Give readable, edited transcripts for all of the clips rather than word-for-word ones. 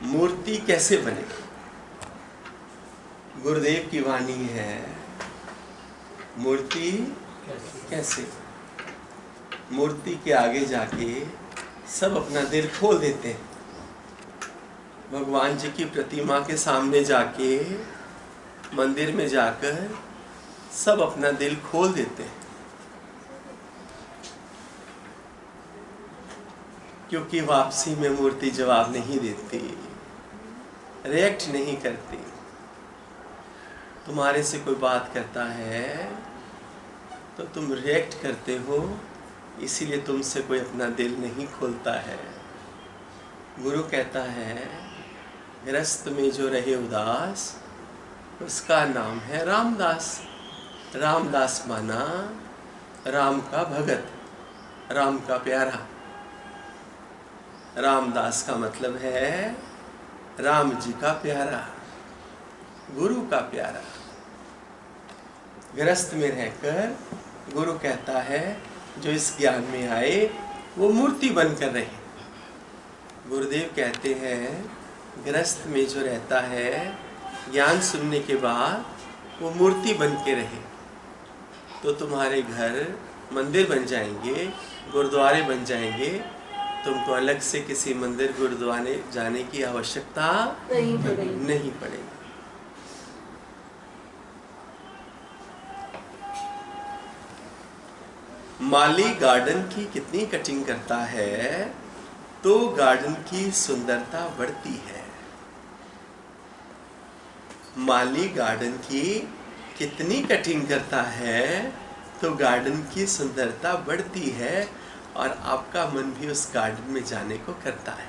मूर्ति कैसे बने? गुरुदेव की वाणी है, मूर्ति कैसे? मूर्ति के आगे जाके सब अपना दिल खोल देते हैं। भगवान जी की प्रतिमा के सामने जाके, मंदिर में जाकर सब अपना दिल खोल देते हैं, क्योंकि वापसी में मूर्ति जवाब नहीं देती, रिएक्ट नहीं करती। तुम्हारे से कोई बात करता है तो तुम रिएक्ट करते हो, इसीलिए तुमसे कोई अपना दिल नहीं खोलता है। गुरु कहता है, गृहस्थ में जो रहे उदास, उसका नाम है रामदास। रामदास माना राम का भगत, राम का प्यारा। रामदास का मतलब है राम जी का प्यारा, गुरु का प्यारा। गृहस्थ में रहकर गुरु कहता है, जो इस ज्ञान में आए वो मूर्ति बनकर रहे। गुरुदेव कहते हैं, गृहस्थ में जो रहता है, ज्ञान सुनने के बाद वो मूर्ति बन के रहे, तो तुम्हारे घर मंदिर बन जाएंगे, गुरुद्वारे बन जाएंगे। तुमको अलग से किसी मंदिर गुरुद्वारे जाने की आवश्यकता नहीं पड़ेगी। माली गार्डन की कितनी कटिंग करता है तो गार्डन की सुंदरता बढ़ती है। माली गार्डन की कितनी कटिंग करता है तो गार्डन की सुंदरता बढ़ती है, और आपका मन भी उस गार्डन में जाने को करता है।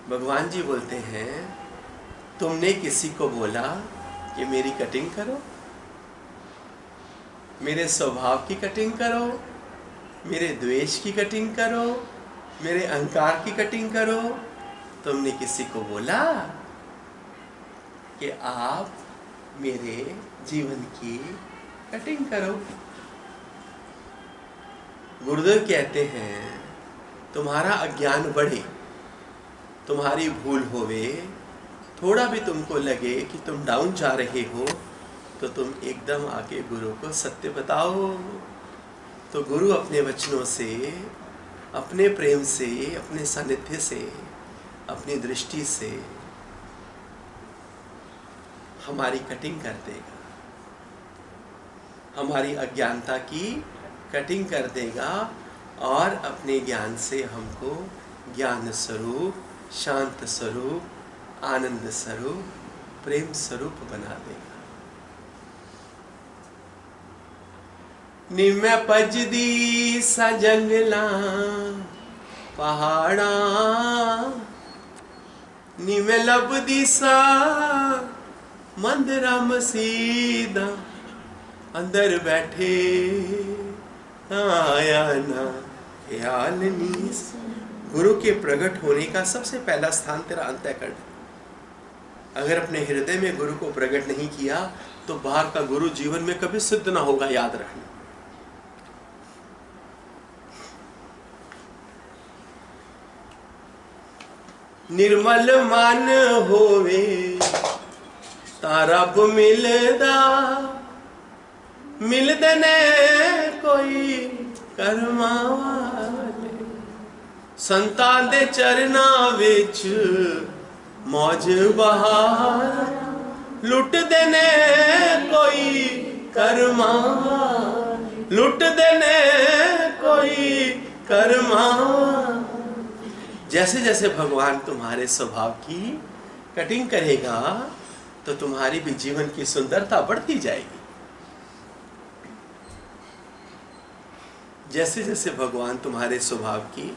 भगवान जी बोलते हैं, तुमने किसी को बोला कि मेरी कटिंग करो, मेरे स्वभाव की कटिंग करो, मेरे द्वेष की कटिंग करो, मेरे अहंकार की कटिंग करो। तुमने किसी को बोला कि आप मेरे जीवन की कटिंग करो। गुरुदेव कहते हैं, तुम्हारा अज्ञान बढ़े, तुम्हारी भूल होवे, थोड़ा भी तुमको लगे कि तुम डाउन जा रहे हो, तो तुम एकदम आके गुरु को सत्य बताओ। तो गुरु अपने वचनों से, अपने प्रेम से, अपने सानिध्य से, अपनी दृष्टि से हमारी कटिंग कर देगा, हमारी अज्ञानता की कटिंग कर देगा, और अपने ज्ञान से हमको ज्ञान स्वरूप, शांत स्वरूप, आनंद स्वरूप, प्रेम स्वरूप बना देगा। निम्मे पजदी सा जंगला पहाड़ा, निम्मे लबदी सा मंदिरा मसीदा, अंदर बैठे आया ना ख्याल नी। गुरु के प्रकट होने का सबसे पहला स्थान तेरा अंतःकरण। अगर अपने हृदय में गुरु को प्रकट नहीं किया तो बाहर का गुरु जीवन में कभी सिद्ध ना होगा, याद रखना। निर्मल मन होवे तारब मिलदा, मिलदे ने कोई करमा वाले, संतां दे चरनां विच मौज बहार, लुटदे ने कोई करमा, लुटदे ने कोई करमा। जैसे जैसे भगवान तुम्हारे स्वभाव की कटिंग करेगा तो तुम्हारी भी जीवन की सुंदरता बढ़ती जाएगी। जैसे जैसे भगवान तुम्हारे स्वभाव की,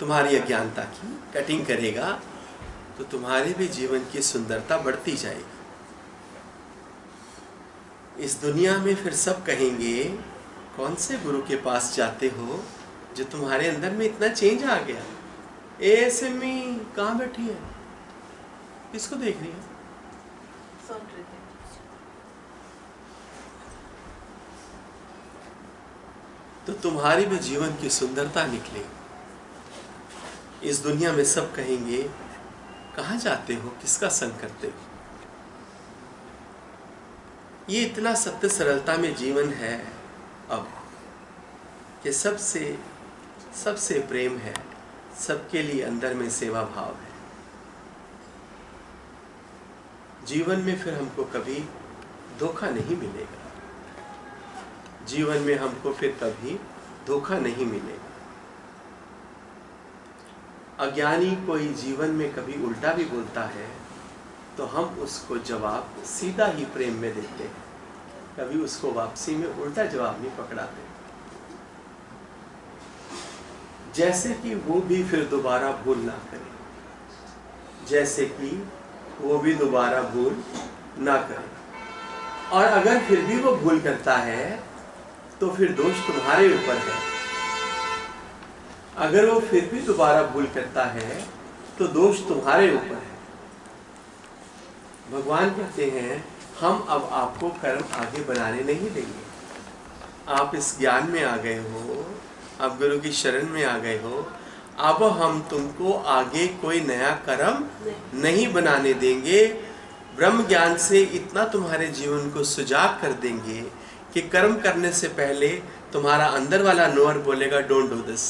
तुम्हारी अज्ञानता की कटिंग करेगा तो तुम्हारे भी जीवन की सुंदरता बढ़ती जाएगी। इस दुनिया में फिर सब कहेंगे, कौन से गुरु के पास जाते हो जो तुम्हारे अंदर में इतना चेंज आ गया। ए सिमी कहाँ बैठी है, किसको देख रही है? तो तुम्हारी भी जीवन की सुंदरता निकलेगी। इस दुनिया में सब कहेंगे, कहाँ जाते हो, किसका संग करते हो। ये इतना सत्य सरलता में जीवन है अब कि सबसे प्रेम है, सबके लिए अंदर में सेवा भाव है। जीवन में फिर हमको कभी धोखा नहीं मिलेगा, जीवन में हमको फिर कभी धोखा नहीं मिलेगा। अज्ञानी कोई जीवन में कभी उल्टा भी बोलता है तो हम उसको जवाब सीधा ही प्रेम में देते हैं, कभी उसको वापसी में उल्टा जवाब नहीं पकड़ाते। जैसे कि वो भी फिर दोबारा भूल ना करे, जैसे कि वो भी दोबारा भूल ना करे। और अगर फिर भी वो भूल करता है तो फिर दोष तुम्हारे ऊपर है। अगर वो फिर भी दोबारा भूल करता है तो दोष तुम्हारे ऊपर है। भगवान कहते हैं हम अब आपको कर्म आगे बनाने नहीं देंगे। आप इस ज्ञान में आ गए हो, आप गुरु की शरण में आ गए हो, अब हम तुमको आगे कोई नया कर्म नहीं बनाने देंगे। ब्रह्म ज्ञान से इतना तुम्हारे जीवन को सुजाग कर देंगे कि कर्म करने से पहले तुम्हारा अंदर वाला नोअर बोलेगा डोंट डू दिस।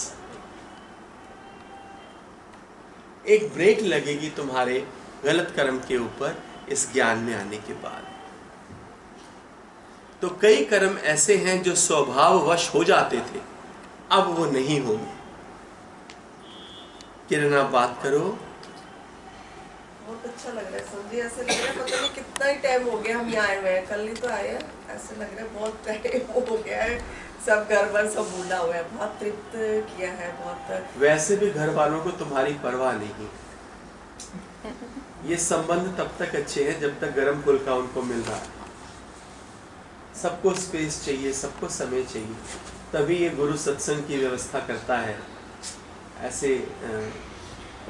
एक ब्रेक लगेगी तुम्हारे गलत कर्म के ऊपर इस ज्ञान में आने के बाद। तो कई कर्म ऐसे हैं जो स्वभाववश हो जाते थे, अब वो नहीं होंगे। किरण आप बात करो। बहुत अच्छा लग रहा है समझे, ऐसे लग रहा है पता नहीं कितना ही टाइम हो गया हम यहाँ आए हुए हैं, कल ही तो आए हैं। ऐसे लग रहा है बहुत टाइम हो गया है, सब घर भर सब भूला हुआ है, बहुत तृप्त किया है बहुत। वैसे भी घर वालों को तुम्हारी परवाह नहीं। ये संबंध तब तक अच्छे हैं जब तक गर्म फुल्का उनको मिल रहा है। सबको स्पेस चाहिए, सबको समय चाहिए, तभी ये गुरु सत्संग की व्यवस्था करता है। ऐसे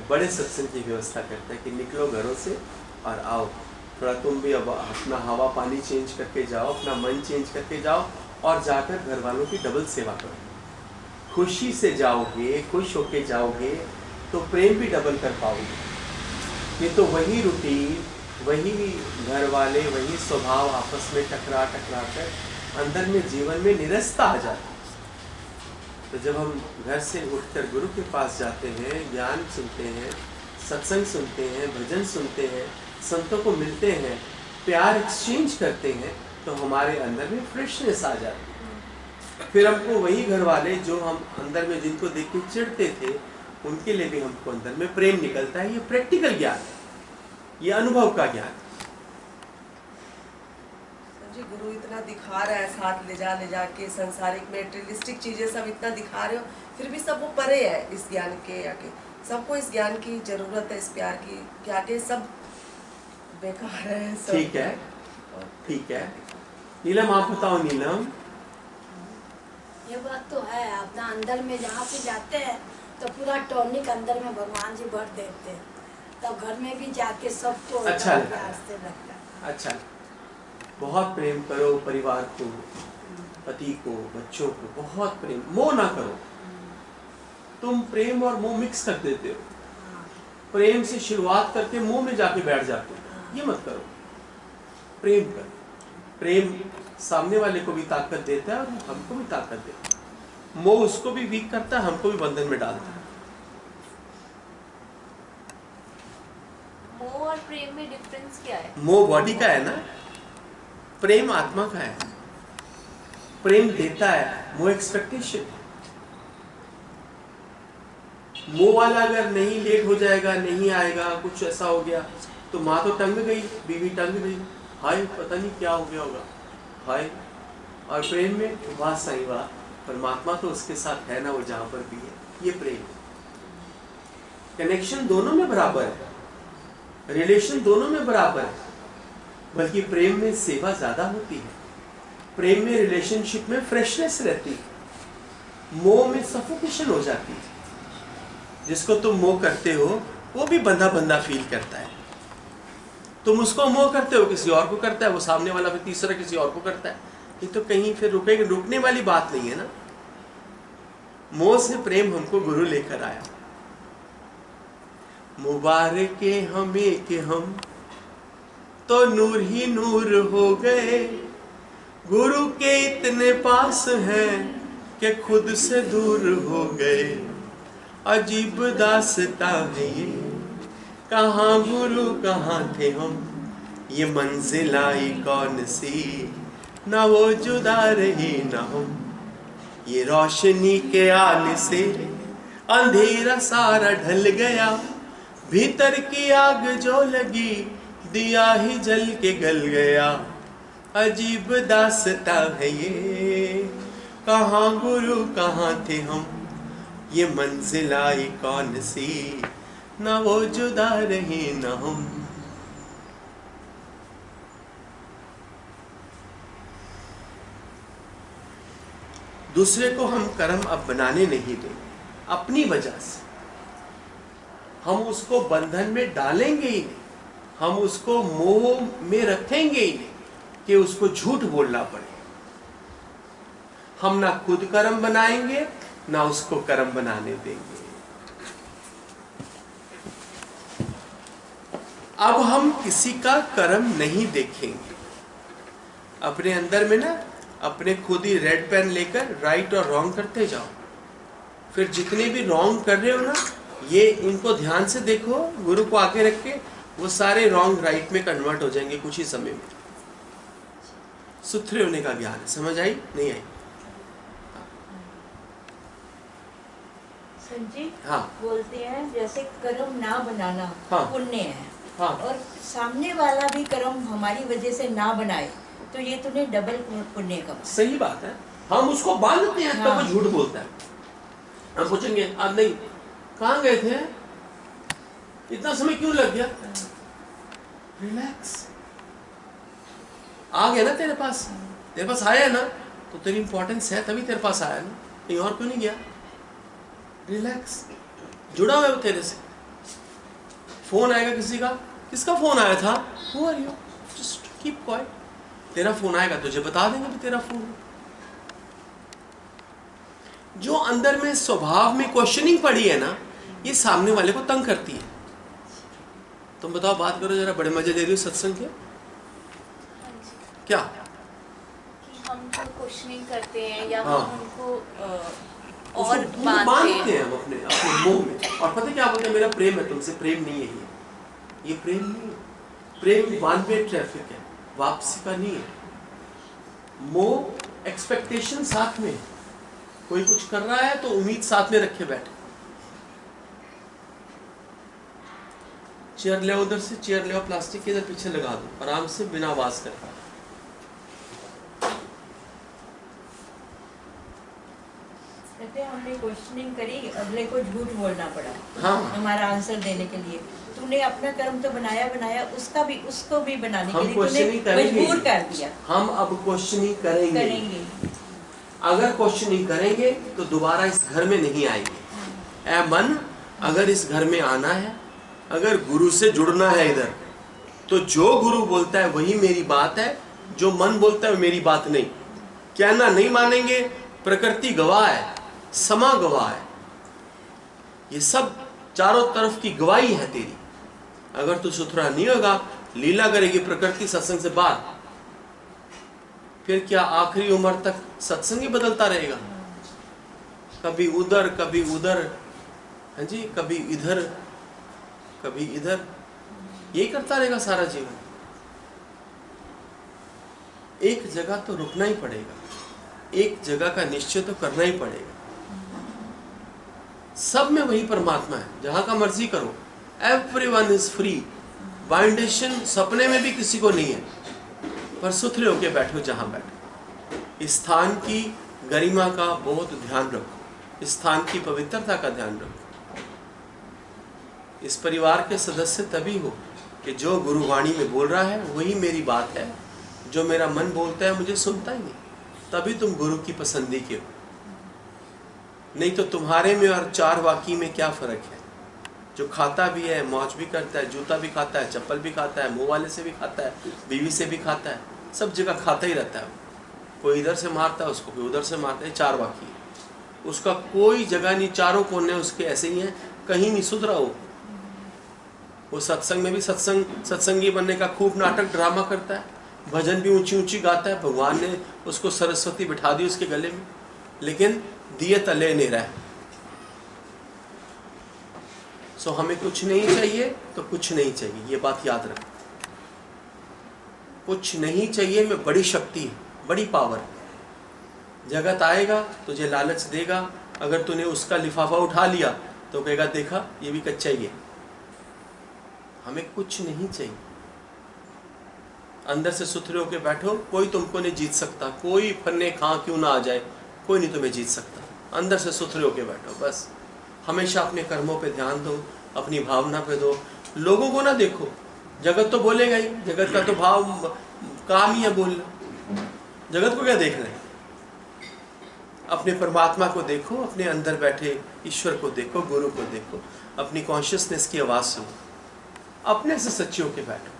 बड़े सत्संग की व्यवस्था करता है कि निकलो घरों से और आओ, थोड़ा तुम भी अब अपना हवा पानी चेंज करके जाओ, अपना मन चेंज करके जाओ और जाकर घर वालों की डबल सेवा करो। खुशी से जाओगे, खुश होके जाओगे तो प्रेम भी डबल कर पाओगे। ये तो वही रूटीन, वही घर वाले, वही स्वभाव आपस में टकरा कर अंदर में जीवन में निरस्ता आ जाती। तो जब हम घर से उठकर गुरु के पास जाते हैं, ज्ञान सुनते हैं, सत्संग सुनते हैं, भजन सुनते हैं, संतों को मिलते हैं, प्यार एक्सचेंज करते हैं, तो हमारे अंदर में फ्रेशनेस आ जाती है। फिर हमको वही घर वाले जो हम अंदर में जिनको देख के चिढ़ते थे, उनके लिए भी हमको अंदर में प्रेम निकलता है। ये प्रैक्टिकल ज्ञान है, ये अनुभव का ज्ञान। जी गुरु इतना दिखा रहा है, साथ ले जा के संसारिक मेटेरियलिस्टिक चीजें सब इतना दिखा रहे हो, फिर भी सब वो परे है इस ज्ञान के आके। सबको इस ज्ञान की जरूरत है, इस प्यार की के आके सब बेकार है सब। ठीक है, ठीक है। नीलम आप बताओ। नीलम, ये बात तो है, अपना अंदर में जहाँ पे जाते हैं तो पूरा टॉनिक अंदर में भगवान जी भर देते हैं, तब घर में भी जाके सबको अच्छा प्यार से लगता है। अच्छा, बहुत प्रेम करो परिवार को, पति को, बच्चों को, बहुत प्रेम। मोह ना करो। तुम प्रेम और मोह मिक्स कर देते हो, प्रेम से शुरुआत करके मोह में जाके बैठ जाते हो। ये मत करो, प्रेम करो। प्रेम सामने वाले को भी ताकत देता है और हमको भी ताकत देता है। मोह उसको भी वीक करता है, हमको भी बंधन में डालता है। मोह और प्रेम में डिफरेंस क्या है? मोह बॉडी का है ना, प्रेम आत्मा का है। प्रेम देता है, मोह एक्सपेक्टेशन। मोह वाला अगर नहीं, लेट हो जाएगा, नहीं आएगा, कुछ ऐसा हो गया तो माँ तो टंग गई, बीवी टंग गई, हाय पता नहीं क्या हो गया होगा, हाय। और प्रेम में वाह साईं वाह, परमात्मा तो उसके साथ है ना, वो जहां पर भी है। ये प्रेम, कनेक्शन दोनों में बराबर है, रिलेशन दोनों में बराबर है, बल्कि प्रेम में सेवा ज्यादा होती है। प्रेम में, रिलेशनशिप में फ्रेशनेस रहती है, मोह में सफोकेशन हो जाती है। जिसको तुम मोह करते हो वो भी बंधा बंधा फील करता है। तुम उसको मोह करते हो, किसी और को करता है, वो सामने वाला फिर तीसरा किसी और को करता है। ये तो कहीं फिर रुकने वाली बात नहीं है ना। मोह से प्रेम हमको गुरु लेकर आया। मुबारक हमें कि हम तो नूर ही नूर हो गए, गुरु के इतने पास हैं कि खुद से दूर हो गए। अजीब दास्तां है ये, कहाँ गुरु कहाँ थे हम, ये मंजिल आई कौन सी, ना वो जुदा रही ना हम। ये रोशनी के आने से अंधेरा सारा ढल गया, भीतर की आग जो लगी दिया ही जल के गल गया। अजीब दास्तां है ये, कहाँ गुरु कहाँ थे हम, ये मंजिल आई कौन सी, ना वो जुदा रहे ना हम। दूसरे को हम कर्म अब बनाने नहीं देंगे, अपनी वजह से हम उसको बंधन में डालेंगे ही नहीं, हम उसको मोह में रखेंगे ही नहीं कि उसको झूठ बोलना पड़े। हम ना खुद कर्म बनाएंगे ना उसको कर्म बनाने देंगे। अब हम किसी का कर्म नहीं देखेंगे। अपने अंदर में ना अपने खुद ही रेड पेन लेकर राइट और रॉन्ग करते जाओ। फिर जितने भी रॉन्ग कर रहे हो ना, ये इनको ध्यान से देखो, गुरु को आगे रख के, वो सारे रॉन्ग राइट में कन्वर्ट हो जाएंगे कुछ ही समय में। सुथरे होने का ज्ञान, समझ आई नहीं आई? संजी हाँ बोलते हैं जैसे कर्म ना बनाना हाँ। पुण्य है, हाँ और सामने वाला भी कर्म हमारी वजह से ना बनाए तो ये तूने डबल पुण्य कमा। सही बात है। हम उसको बांधते हैं तब वो झूठ बोलता है। हम पूछेंगे आज नहीं कहाँ गए थे, इतना समय क्यों लग गया? रिलैक्स, आ गया ना तेरे पास आया ना, तो तेरी इंपॉर्टेंस है तभी तेरे पास आया ना, कहीं और क्यों नहीं गया? रिलैक्स, जुड़ा हुआ है वो तेरे से। फोन आएगा किसी का, किसका फोन आया था, who are you, just keep quiet. तेरा फोन आएगा तुझे बता देंगे भी तेरा फोन है। जो अंदर में स्वभाव में क्वेश्चनिंग पड़ी है ना, ये सामने वाले को तंग करती है। तुम बताओ, बात करो जरा, बड़े मजे ले रही हो सत्संग के। क्या कि हम तो क्वेश्चनिंग करते हैं या हाँ। हम उनको उसको और दूर बांधते हैं हम अपने मुंह में, और पता क्या बोलते हैं, मेरा प्रेम है तुमसे। प्रेम नहीं है ये प्रेम नहीं है। प्रेम वन वे ट्रैफिक है, वापसी का नहीं है। मोह एक्सपेक्टेशन साथ में, कोई कुछ कर रहा है तो उम्मीद साथ में रखे बैठे। चेयर ले उधर से, चेयर ले प्लास्टिक के इधर पीछे लगा दो, आराम से बिना आवाज कर। कहते हैं हमने क्वेश्चनिंग करी, अगले को झूठ बोलना पड़ा हाँ। हमारा आंसर देने के लिए। तूने अपना कर्म तो बनाया उसको भी बनाने के हम लिए क्वेश्चनिंग तूने करेंगे, मजबूर कर दिया। हम अब क्वेश्चनिंग करेंगे। अगर क्वेश्चनिंग करेंगे तो दोबारा इस घर में नहीं आएंगे। ऐ मन, अगर इस घर में आना है, अगर गुरु से जुड़ना है इधर, तो जो गुरु बोलता है वही मेरी बात है, जो मन बोलता है मेरी बात नहीं। कहना नहीं मानेंगे, प्रकृति गवाह है, समा गवाह है, ये सब चारों तरफ की गवाही है तेरी। अगर तू सुथरा नहीं होगा, लीला करेगी प्रकृति सत्संग से बाहर, फिर क्या आखिरी उम्र तक सत्संग ही बदलता रहेगा? कभी उधर कभी उधर, हाँ जी, कभी इधर कभी इधर, यही करता रहेगा सारा जीवन। एक जगह तो रुकना ही पड़ेगा, एक जगह का निश्चय तो करना ही पड़ेगा। सब में वही परमात्मा है, जहां का मर्जी करो। Everyone is free. बाइंडेशन सपने में भी किसी को नहीं है, पर सुथरे होके बैठो जहां बैठो। स्थान की गरिमा का बहुत ध्यान रखो, स्थान की पवित्रता का ध्यान रखो। इस परिवार के सदस्य तभी हो कि जो गुरुवाणी में बोल रहा है वही मेरी बात है, जो मेरा मन बोलता है मुझे सुनता ही नहीं, तभी तुम गुरु की पसंदी के हो। नहीं तो तुम्हारे में और चार वाकी में क्या फर्क है? जो खाता भी है, मौज भी करता है, जूता भी खाता है, चप्पल भी खाता है, मुंह वाले से भी खाता है, बीवी से भी खाता है, सब जगह खाता ही रहता है। कोई इधर से मारता है उसको, कोई उधर से मारता है, चार वाकी है। उसका कोई जगह नहीं, चारों कोने उसके ऐसे ही हैं, कहीं नहीं सुधरा हो। वो सत्संग में भी सत्संगी बनने का खूब नाटक ड्रामा करता है, भजन भी ऊंची ऊंची गाता है, भगवान ने उसको सरस्वती बिठा दी उसके गले में, लेकिन दिए तले नहीं रहा। सो हमें कुछ नहीं चाहिए तो कुछ नहीं चाहिए, ये बात याद रख। कुछ नहीं चाहिए में बड़ी शक्ति है, बड़ी पावर। जगत आएगा तुझे लालच देगा, अगर तूने उसका लिफाफा उठा लिया तो कहेगा देखा ये भी कच्चा ही है। हमें कुछ नहीं चाहिए, अंदर से सुथरे होके बैठो, कोई तुमको नहीं जीत सकता, कोई फन्ने खां क्यों ना आ जाए, कोई नहीं तुम्हें जीत सकता। अंदर से सुथरे होके बैठो बस। हमेशा अपने कर्मों पे ध्यान दो, अपनी भावना पे दो, लोगों को ना देखो। जगत तो बोलेगा ही, जगत का तो भाव काम ही है बोलना, जगत को क्या देखना है। अपने परमात्मा को देखो, अपने अंदर बैठे ईश्वर को देखो, गुरु को देखो, अपनी कॉन्शियसनेस की आवाज़ सुनो, अपने से सच्चे होके बैठो।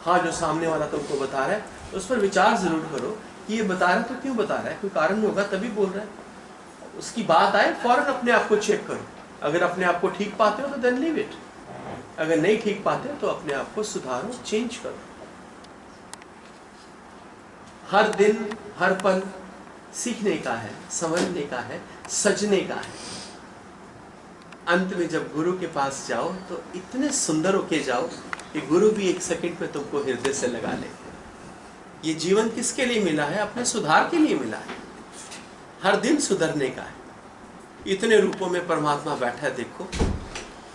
हाँ, जो सामने वाला तुमको बता रहा है उस पर विचार जरूर करो कि ये बता रहा है तो क्यों बता रहा है, कोई कारण होगा तभी बोल रहा है। उसकी बात आए फौरन अपने आप को चेक करो, अगर अपने आप को ठीक पाते हो तो देन लीव इट, अगर नहीं ठीक पाते तो अपने आप को सुधारो, चेंज करो। हर दिन हर पल सीखने का है, समझने का है, सजने का है। अंत में जब गुरु के पास जाओ तो इतने सुंदर होके जाओ कि गुरु भी एक सेकंड पे तुमको हृदय से लगा ले। ये जीवन किसके लिए मिला है? अपने सुधार के लिए मिला है, हर दिन सुधरने का है। इतने रूपों में परमात्मा बैठा है, देखो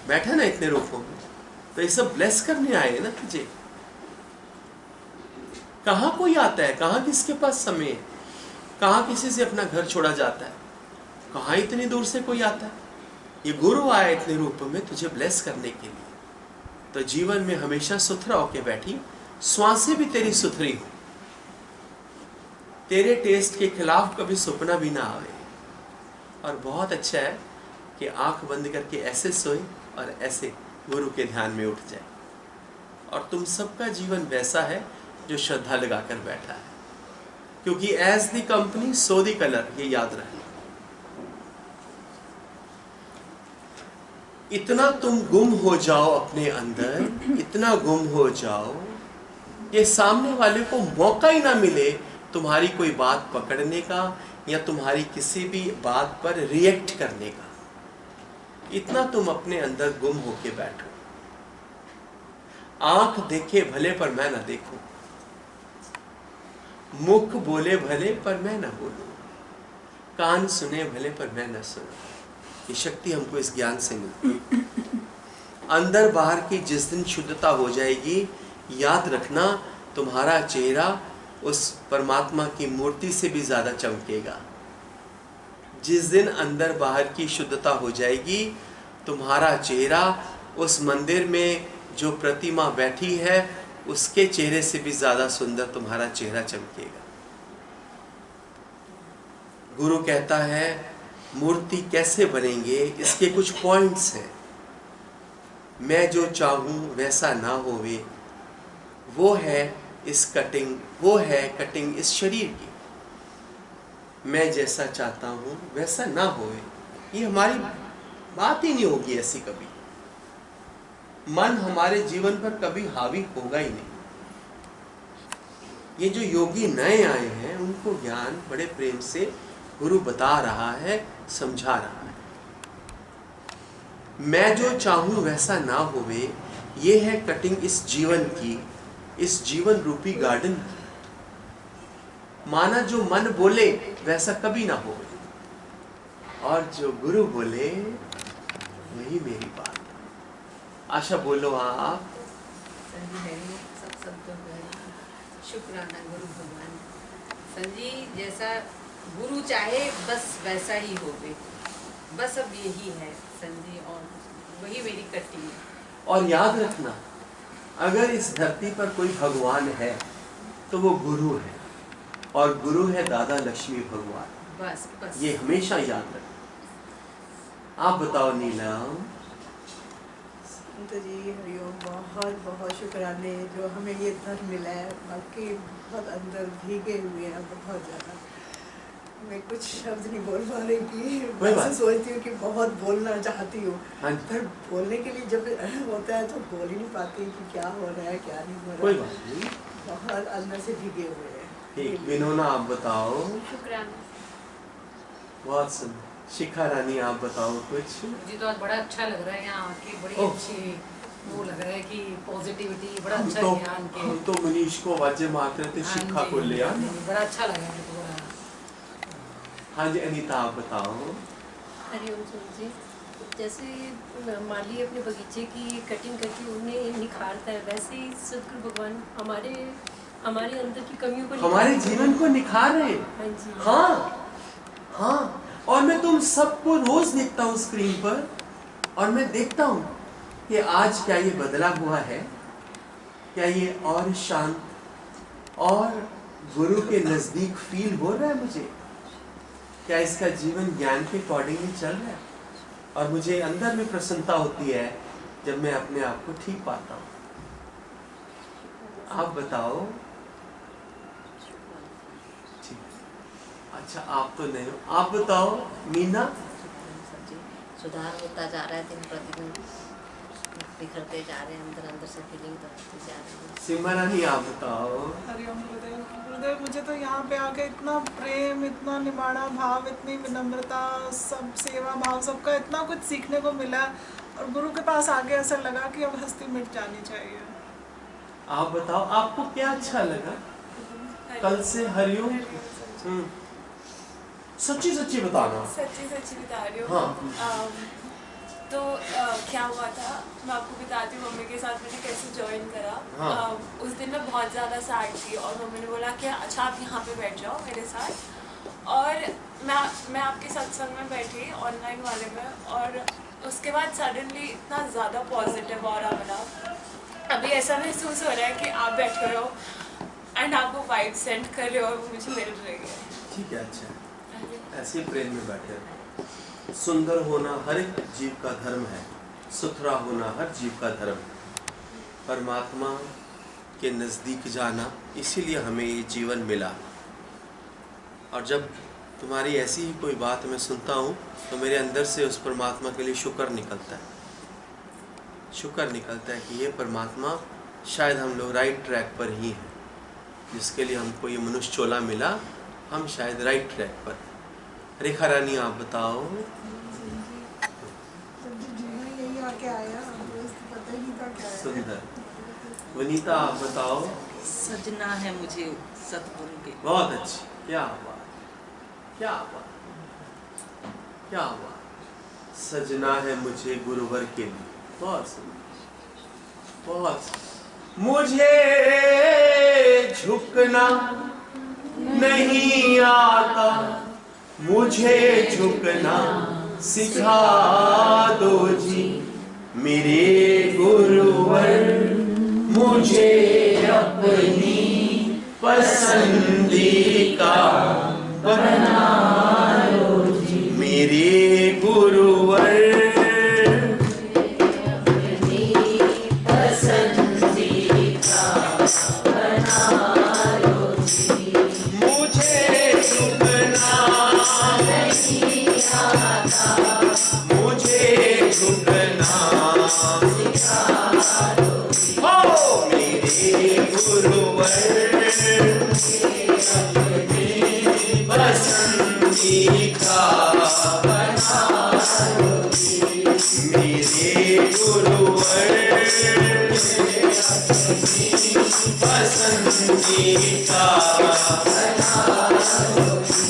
बैठा ना इतने रूपों में, तो ये सब ब्लेस करने आए ना तुझे। कहाँ कोई आता है, कहाँ किसके पास समय है, कहाँ किसी से अपना घर छोड़ा जाता है, कहाँ इतनी दूर से कोई आता है। ये गुरु आया इतने रूप में तुझे ब्लेस करने के लिए। तो जीवन में हमेशा सुथरा होके बैठी, श्वासें भी तेरी सुथरी हो, तेरे टेस्ट के खिलाफ कभी सपना भी ना आवे। और बहुत अच्छा है कि आंख बंद करके ऐसे सोए और ऐसे गुरु के ध्यान में उठ जाए। और तुम सबका जीवन वैसा है जो श्रद्धा लगाकर बैठा है, क्योंकि as the company so the colour, ये याद रखना। इतना तुम गुम हो जाओ अपने अंदर, इतना गुम हो जाओ ये सामने वाले को मौका ही ना मिले तुम्हारी कोई बात पकड़ने का या तुम्हारी किसी भी बात पर रिएक्ट करने का। इतना तुम अपने अंदर गुम होके बैठो। आंख देखे भले पर मैं ना देखूं, मुख बोले भले पर मैं ना बोलूं, कान सुने भले पर मैं ना सुनूं। ये शक्ति हमको इस ज्ञान से मिलती। अंदर बाहर की जिस दिन शुद्धता हो जाएगी, याद रखना तुम्हारा चेहरा उस परमात्मा की मूर्ति से भी ज्यादा चमकेगा। जिस दिन अंदर बाहर की शुद्धता हो जाएगी, तुम्हारा चेहरा उस मंदिर में जो प्रतिमा बैठी है उसके चेहरे से भी ज्यादा सुंदर तुम्हारा चेहरा चमकेगा। गुरु कहता है मूर्ति कैसे बनेंगे, इसके कुछ पॉइंट्स हैं। मैं जो चाहूं वैसा ना होवे, वो है कटिंग इस शरीर की। मैं जैसा चाहता हूं वैसा ना होवे, ये हमारी बात ही नहीं होगी ऐसी कभी। मन हमारे जीवन पर कभी हावी होगा ही नहीं। ये जो योगी नए आए हैं उनको ज्ञान बड़े प्रेम से गुरु बता रहा है, समझा रहा है। मैं जो चाहूं वैसा ना होवे, ये है कटिंग इस जीवन की, इस जीवन रूपी गार्डन की। माना जो मन बोले वैसा कभी ना हो, और जो गुरु बोले वही मेरी बात। आशा बोलो आप। सब शब्दों का शुक्राना गुरु भगवान। संजी जैसा गुरु चाहे बस वैसा ही होवे, बस अब यही है संजी, और वही मेरी कटी है। और याद रखना, अगर इस धरती पर कोई भगवान है तो वो गुरु है, और गुरु है दादा लक्ष्मी भगवान। बस बस ये हमेशा याद रखना। आप बताओ नीलम। संत जी हरिओम, बहुत बहुत शुक्राने जो हमें ये धर्म मिला है। बाकी बहुत अंदर भीगे हुए हैं बहुत ज़्यादा। मैं कुछ शब्द नहीं बोल पा रही कि कोई बात मैं सोचती हूँ कि बहुत बोलना चाहती हूँ, हाँ जी। पर बोलने के लिए जब होता है तो बोल ही नहीं पाती कि क्या हो रहा है क्या नहीं हो कोई रहा बात नहीं। है, बहुत अंदर से भीगे हुए हैं। ठीक, विनोना आप बताओ। शुक्राना। बहुत सुंदर। शिखा रानी आप बताओ कुछ। मुझे तो आज बड़ा अच्छा लग रहा है यहाँ आके, बड़ी ओह। अच्छी वो लग रहा है कि पॉजिटिविटी, बड़ा हम अच्छा तो ज्ञान के। हम तो मनीष को आवाजें मारते थे हाँ शिखा जी, को ले आ। हाँ जी, बड़ा अच्छा लगा मेरे को बड़ा। हाँ जी अनीता आप बताओ। हरिओम स्वामी जी, जैसे माली अपने बगीचे की कटिंग करके उन्हें निखारता है, वैसे ही सदगुरु भगवान हमारे अंदर की कमियों को हमारे निखारते हैं। जीवन को निखार रहे हैं। हाँ जी। हाँ हाँ, और मैं तुम सबको रोज देखता हूँ स्क्रीन पर, और मैं देखता हूँ कि आज क्या ये बदला हुआ है, क्या ये और शांत और गुरु के नजदीक फील हो रहा है मुझे, क्या इसका जीवन ज्ञान के अकॉर्डिंगली चल रहा है, और मुझे अंदर में प्रसन्नता होती है जब मैं अपने आप को ठीक पाता हूँ। आप बताओ। ठीक, अच्छा आप तो नहीं हो, आप बताओ मीना। सुधार होता जा रहा है दिन प्रतिदिन, बिखरते जा रहे हैं, अंदर अंदर से फीलिंग बढ़ती जा रही है। सिमरा रानी आप बताओ। हरिओम गुरुदेव। गुरुदेव, मुझे तो यहाँ पे आके इतना प्रेम, इतना निमाड़ा भाव, इतनी विनम्रता, सब सेवा भाव, सबका इतना कुछ सीखने को मिला, और गुरु के पास आके ऐसा लगा कि अब हस्ती मिट जानी चाहिए। आप बताओ आपको क्या अच्छा लगा कल से? हरिओम। सच्ची सच्ची बताना। सच्ची सच्ची बता रही हूँ। हाँ। तो क्या हुआ था, मैं आपको बताती हूँ मम्मी के साथ मैंने कैसे ज्वाइन करा। हाँ। उस दिन मैं बहुत ज़्यादा सैड थी, और मम्मी ने बोला कि अच्छा आप यहाँ पे बैठ जाओ मेरे साथ, और मैं आपके सत्संग में बैठी ऑनलाइन वाले में, और उसके बाद सडनली इतना ज़्यादा पॉजिटिव ऑरा मिला। अभी ऐसा महसूस हो रहा है कि आप बैठे हो एंड आप वो वाइब सेंड कर रहे हो और वो मुझे मिल रही है। ठीक है, अच्छा ऐसे प्रेम में बैठे रहो। सुंदर होना हर एक जीव का धर्म है, सुथरा होना हर जीव का धर्म है। परमात्मा के नज़दीक जाना, इसीलिए हमें ये जीवन मिला। और जब तुम्हारी ऐसी ही कोई बात मैं सुनता हूँ तो मेरे अंदर से उस परमात्मा के लिए शुक्र निकलता है, शुक्र निकलता है कि ये परमात्मा शायद हम लोग राइट ट्रैक पर ही हैं, जिसके लिए हमको ये मनुष्य चोला मिला, हम शायद राइट ट्रैक पर। रेखा रानी आप बताओ। जीवन यही आके आया, पता ही नहीं था क्या है। सुंदर। वनीता आप बताओ। सजना है मुझे सतगुरु के। बहुत अच्छी, क्या बात, क्या बात, क्या बात। सजना है मुझे गुरुवर के लिए। बहुत सुंदर, बहुत सुंदर। मुझे झुकना नहीं आता, मुझे झुकना सिखा दो जी मेरे गुरुवर, मुझे अपनी पसंदी का बना लो जी मेरे गुरुवर, पसंदी का बना लो जी। मुझे झुकना नहीं आता, मुझे झुकना सिखा दो जी हो मेरे गुरुवर, पसंदी का बना लो जी मेरे गुरुवर, पसंदी का बना लो जी।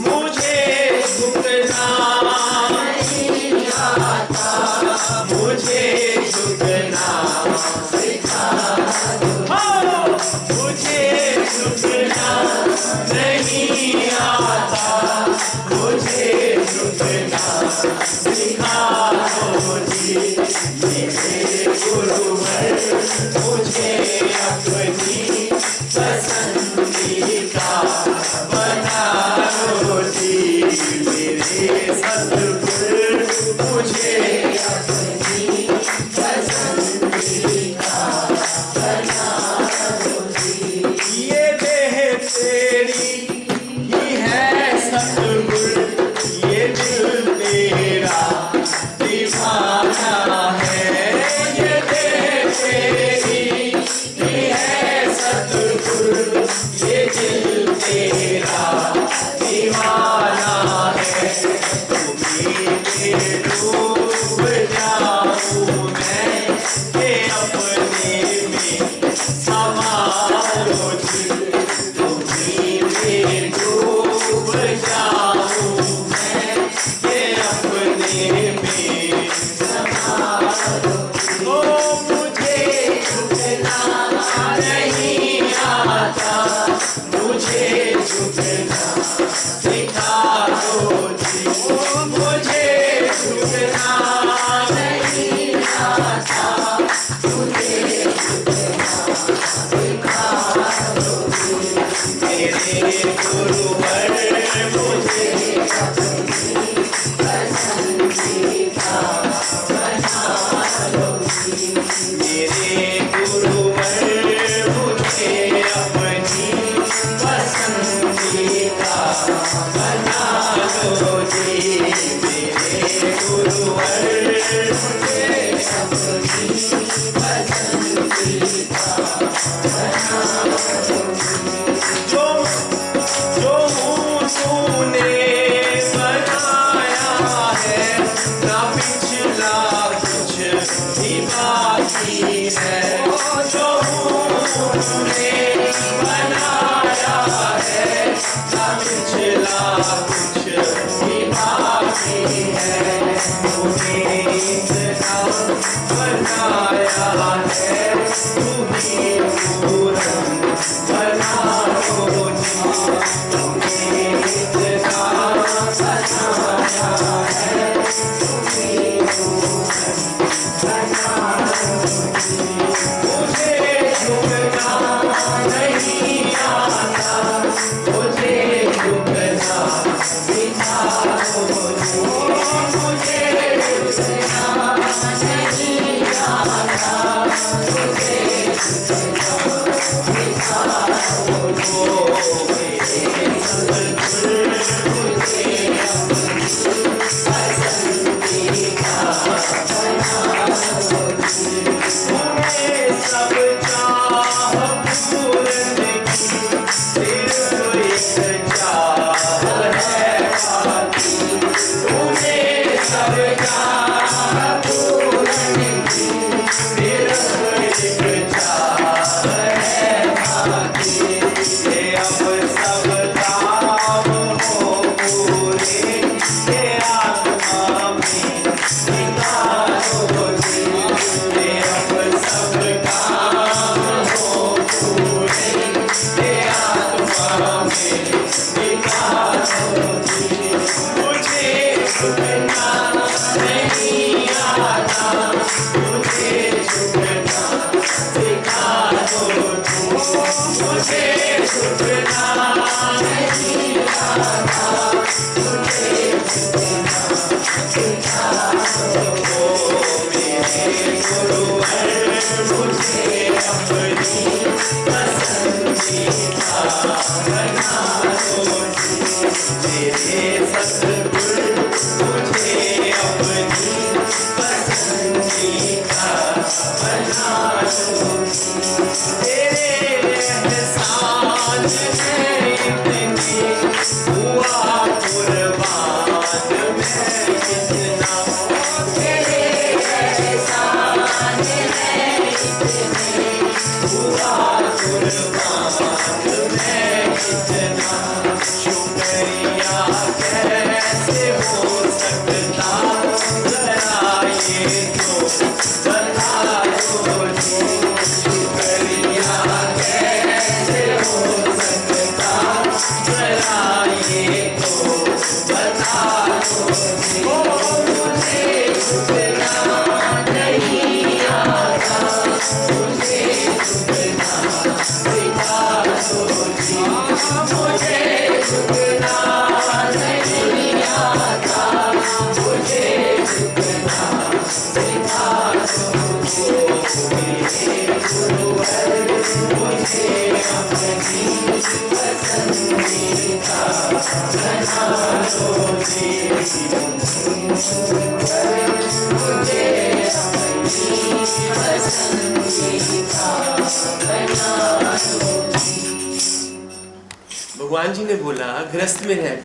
मुझे झुकना नहीं आता, मुझे झुकना सिखा दो, मुझे झुकना नहीं आता, मुझे झुकना सिखा दो जी मेरे गुरुवर, मुझे अपनी पसंदी का बना लो जी मेरे सतगुरु, मुझे अपनी पसंदी का बना लो जी। ये देह तेरी ही है के अपने में समारो जी, तुम्हीं में डूब जाऊं मैं, के अपने में समारो जी। ओ मुझे झुकना नहीं आता, मुझे झुकना सिखा दो जी, ओ मुझे झुकना नहीं आता, मुझे झुकना सिखा दो जी। मेरे गुरुवर मुझे अपनी पसंदीदा बना लो जी, मेरे गुरुवर मुझे अपनी पसंदीदा बना लो जी, मेरे गुरुवर मुझे अपनी पसंदीदा बना लो जी। जो तूने बनाया है, ना पिछला कुछ भी बाकी है, जो तूने बनाया है, ना पिछला कुछ भी बाकी है, तूने इतना बनाया है, तू ही पूरा बना लो जी, तूने इतना बनाया है, तू ही पूरा बना लो जी। मुझे झुकना नहीं आता, मुझे झुकना सिखा दो जी, मुझे झुकना नहीं आता, मुझे झुकना सिखा दो जी। मेरे सद्गुरु मुझे अपनी पसंदीदा बना लो जी, तुम्हें सब चाह पूर्ण की, सिर्फ एक चाह है बाकी, तुम्हें सब चाह पूर्ण की, सिर्फ एक चाह है बाकी, ये अब सब काम हो पूरे, ये आत्मा में निकालो जी, ये अब सब काम हो पूरे, ये आत्मा में निकालो जी। मुझे झुकना नहीं आता, मुझे झुकना सिखा दो जी, मुझे झुकना नहीं आता, मुझे झुकना सिखा दो। मेरे गुरुवर मुझे अपनी पसंदीदा बना लो जी, मेरे सद्गुरु मुझे अपनी पसंदीदा बना लो जी। तेरे एहसान है इतने, हुआ कुर्बान मैं कितना, तेरे एहसान है इतने, हुआ कुर्बान मैं कितना, शुक्रिया कैसे हो सकता, जरा ये तो बता दो जी, शुक्रिया कैसे हो सकता, जरा ये तो बता दो जी। ओ मुझे झुकना नहीं आता, मुझे झुकना सिखा दो जी, मुझे झुकना नहीं आता, मुझे झुकना सिखा दो जी। मेरे गुरुवर मुझे अपनी पसंदीदा बना लो जी, मुझे अपनी पसंदीदा बना लो जी। भगवान जी ने बोला गृहस्थ में रह